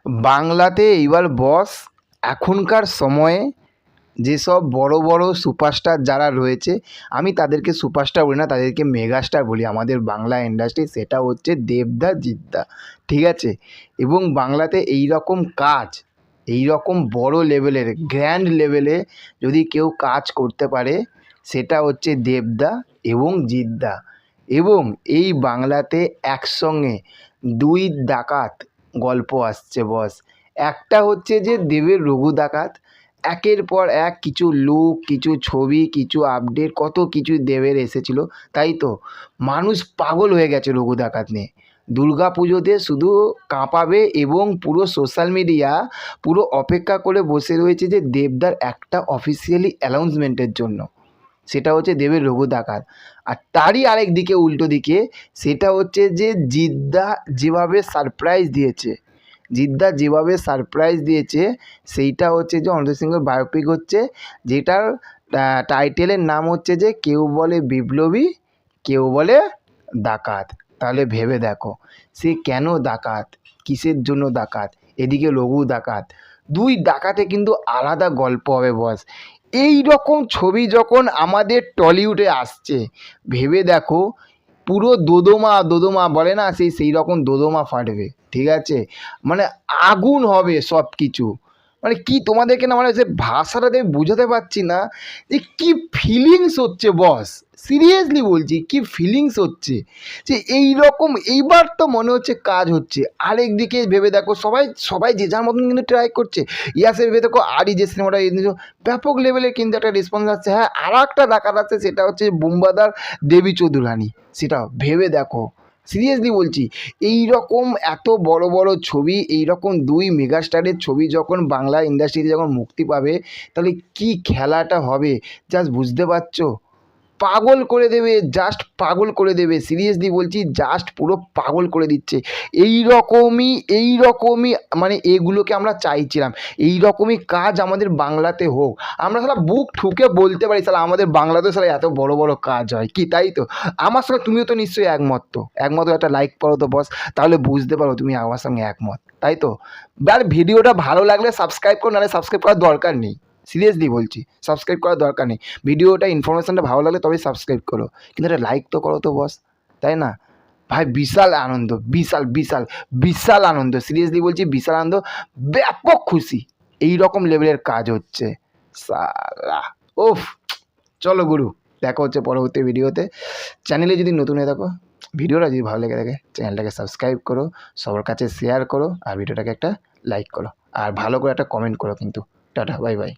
বাংলাতে এইবার বস এখনকার সময়ে যেসব বড় বড় সুপারস্টার যারা রয়েছে, আমি তাদেরকে সুপারস্টার বলি না, তাদেরকে মেগাস্টার বলি আমাদের বাংলা ইন্ডাস্ট্রি। সেটা হচ্ছে দেবদা, জিদ্দা, ঠিক আছে? এবং বাংলাতে এই রকম কাজ, এই রকম বড় লেভেলের গ্র্যান্ড লেভেলে যদি কেউ কাজ করতে পারে, সেটা হচ্ছে দেবদা এবং জিদ্দা। এবং এই বাংলাতে একসঙ্গে দুই ডাকাত গল্প আসছে বস। একটা হচ্ছে যে দেবের রঘু ডাকাত, একের পর এক কিছু লুক, কিছু ছবি, কিছু আপডেট, কত কিছু দেবের এসেছিলো, তাই তো মানুষ পাগল হয়ে গেছে রঘু ডাকাত নিয়ে। দুর্গা পুজোতে শুধু কাঁপাবে এবং পুরো সোশ্যাল মিডিয়া পুরো অপেক্ষা করে বসে রয়েছে যে দেবদার একটা অফিসিয়ালি অ্যানাউন্সমেন্টের জন্য, সেটা হচ্ছে দেবের রঘু ডাকাত। আর তারই আরেক দিকে, উল্টো দিকে, সেটা হচ্ছে যে জিদ্দা যেভাবে সারপ্রাইজ দিয়েছে, জিদ্দা যেভাবে সারপ্রাইজ দিয়েছে সেইটা হচ্ছে যে অরিজিৎ সিংয়ের বায়োপিক হচ্ছে, যেটার টাইটেলের নাম হচ্ছে যে কেউ বলে বিপ্লবী, কেউ বলে ডাকাত। তাহলে ভেবে দেখো সে কেন ডাকাত, কিসের জন্য ডাকাত, এদিকে রঘু ডাকাত। দুই ডাকাতে কিন্তু আলাদা গল্প হবে বস। এই রকম ছবি যখন আমাদের টলিউডে আসছে, ভেবে দেখো পুরো দোদমা দোদমা বলে না, সেই রকম দোদমা ফাটবে, ঠিক আছে? মানে আগুন হবে সব কিছু। মানে কি তোমাদেরকে না, মানে যে ভাষাটা আমি বোঝাতে পারছি না যে কি ফিলিংস হচ্ছে বস। সিরিয়াসলি বলছি, কি ফিলিংস হচ্ছে যে এই রকম। এইবার তো মনে হচ্ছে কাজ হচ্ছে। আরেক দিকে ভেবে দেখো, সবাই সবাই যে যার মতন কিন্তু ট্রাই করছে। ইয়াসের ভেবে দেখো, আরই যে সিনেমাটা ব্যাপক লেভেলে কিন্তু একটা রেসপন্স আসছে। হ্যাঁ, আর একটা ডাকাত আছে, সেটা হচ্ছে বুম্বাদার দেবী চৌধুরানী। সেটা ভেবে দেখো, সিরিয়াসলি বলছি। এই রকম এত বড় বড় ছবি, এই রকম দুই মেগাস্টারের ছবি যখন বাংলা ইন্ডাস্ট্রিতে যখন মুক্তি পাবে, তাহলে কি খেলাটা হবে জাস্ট বুঝতে পারছো? পাগল করে দেবে, জাস্ট পাগল করে দেবে। সিরিয়াসলি বলছি, জাস্ট পুরো পাগল করে দিচ্ছে। এই রকমই মানে এগুলোকে আমরা চাইছিলাম, এই রকমই কাজ আমাদের বাংলাতে হোক। আমরা সালা বুক ঠুকে বলতে পারি, সালা আমাদের বাংলাতে সালা এত বড় বড় কাজ হয় কি, তাই তো? আমার সঙ্গে তুমিও তো নিশ্চয়ই একমত। তো একমত হয়ে একটা লাইক করো তো বস, তাহলে বুঝতে পারো তুমি আমার সঙ্গে একমত, তাই তো? আর ভিডিওটা ভালো লাগলে সাবস্ক্রাইব করো, নাহলে সাবস্ক্রাইব করার দরকার নেই। সিরিয়াসলি বলছি, সাবস্ক্রাইব করার দরকার নেই। ভিডিওটা ইনফরমেশানটা ভালো লাগলে তবেই সাবস্ক্রাইব করো, কিন্তু একটা লাইক তো করো তো বস, তাই না? ভাই বিশাল আনন্দ, বিশাল বিশাল বিশাল আনন্দ, সিরিয়াসলি বলছি বিশাল আনন্দ, ব্যাপক খুশি। এই রকম লেভেলের কাজ হচ্ছে সালা। ওফ, চলো গুরু, দেখা হচ্ছে পরবর্তী ভিডিওতে। চ্যানেলে যদি নতুন হয়ে থাকো, ভিডিওটা যদি ভালো লেগে থাকে, চ্যানেলটাকে সাবস্ক্রাইব করো, সবার কাছে শেয়ার করো, আর ভিডিওটাকে একটা লাইক করো, আর ভালো করে একটা কমেন্ট করো কিন্তু। Tata, bye bye.